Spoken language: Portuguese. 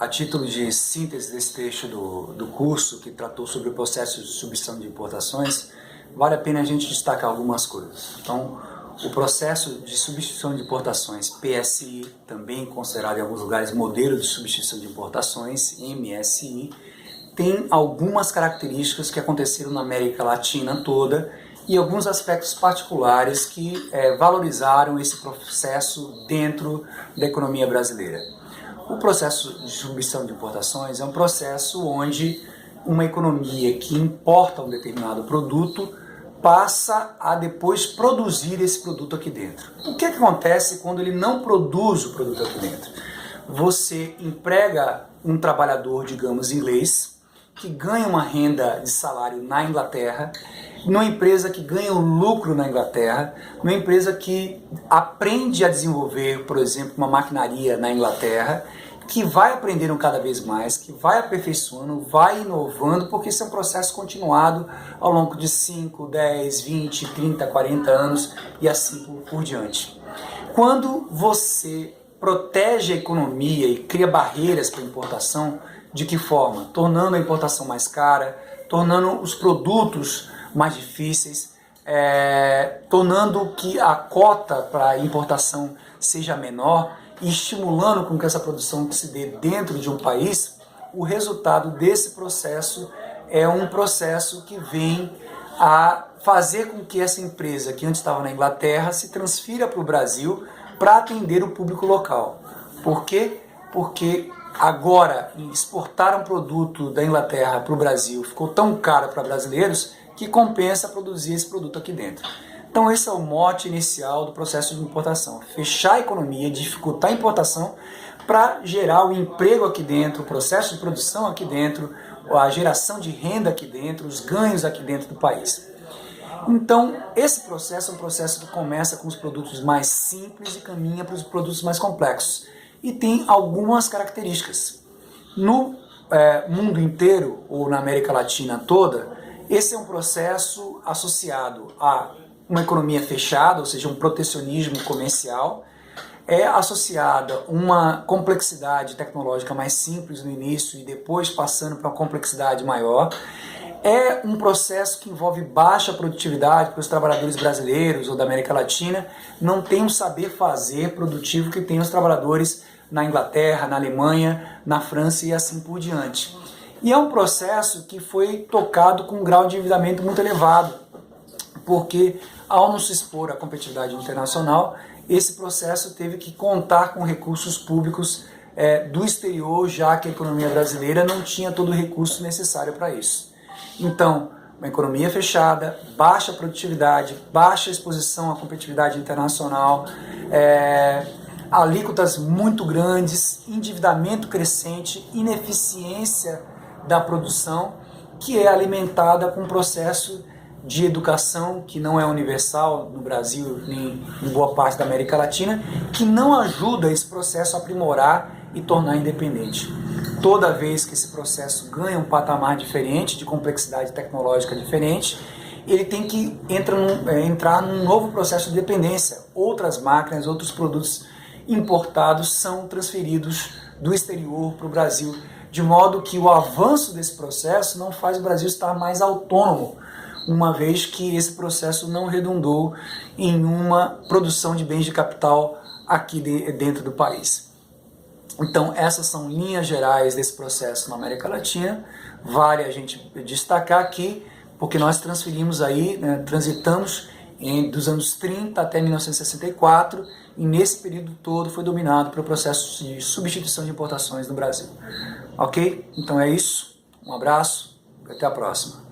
a título de síntese desse trecho do curso que tratou sobre o processo de substituição de importações, vale a pena a gente destacar algumas coisas. Então, o processo de substituição de importações, PSI, também considerado em alguns lugares modelo de substituição de importações, MSI, tem algumas características que aconteceram na América Latina toda e alguns aspectos particulares que valorizaram esse processo dentro da economia brasileira. O processo de substituição de importações é um processo onde uma economia que importa um determinado produto passa a depois produzir esse produto aqui dentro. O que acontece quando ele não produz o produto aqui dentro? Você emprega um trabalhador, digamos, inglês, que ganha uma renda de salário na Inglaterra, numa empresa que ganha um lucro na Inglaterra, numa empresa que aprende a desenvolver, por exemplo, uma maquinaria na Inglaterra, que vai aprendendo cada vez mais, que vai aperfeiçoando, vai inovando, porque isso é um processo continuado ao longo de 5, 10, 20, 30, 40 anos e assim por diante. Quando você protege a economia e cria barreiras para a importação, de que forma? Tornando a importação mais cara, tornando os produtos mais difíceis, tornando que a cota para importação seja menor e estimulando com que essa produção se dê dentro de um país, o resultado desse processo é um processo que vem a fazer com que essa empresa que antes estava na Inglaterra se transfira para o Brasil para atender o público local. Por quê? Porque agora exportar um produto da Inglaterra para o Brasil ficou tão caro para brasileiros que compensa produzir esse produto aqui dentro. Então esse é o mote inicial do processo de importação. Fechar a economia, dificultar a importação para gerar o emprego aqui dentro, o processo de produção aqui dentro, a geração de renda aqui dentro, os ganhos aqui dentro do país. Então esse processo é um processo que começa com os produtos mais simples e caminha para os produtos mais complexos. E tem algumas características. No mundo inteiro, ou na América Latina toda, esse é um processo associado a uma economia fechada, ou seja, um protecionismo comercial, é associada a uma complexidade tecnológica mais simples no início e depois passando para uma complexidade maior. É um processo que envolve baixa produtividade, porque os trabalhadores brasileiros ou da América Latina não têm um saber fazer produtivo que tem os trabalhadores na Inglaterra, na Alemanha, na França e assim por diante. E é um processo que foi tocado com um grau de endividamento muito elevado, porque ao não se expor à competitividade internacional, esse processo teve que contar com recursos públicos do exterior, já que a economia brasileira não tinha todo o recurso necessário para isso. Então, uma economia fechada, baixa produtividade, baixa exposição à competitividade internacional, alíquotas muito grandes, endividamento crescente, ineficiência da produção, que é alimentada com um processo de educação que não é universal no Brasil nem em boa parte da América Latina, que não ajuda esse processo a aprimorar e tornar independente. Toda vez que esse processo ganha um patamar diferente, de complexidade tecnológica diferente, ele tem que entrar num novo processo de dependência. Outras máquinas, outros produtos importados são transferidos do exterior para o Brasil, de modo que o avanço desse processo não faz o Brasil estar mais autônomo, uma vez que esse processo não redundou em uma produção de bens de capital aqui dentro do país. Então essas são linhas gerais desse processo na América Latina. Vale a gente destacar aqui, porque nós transferimos aí, transitamos dos anos 30 até 1964, e nesse período todo foi dominado pelo processo de substituição de importações no Brasil. Ok? Então é isso, um abraço, até a próxima.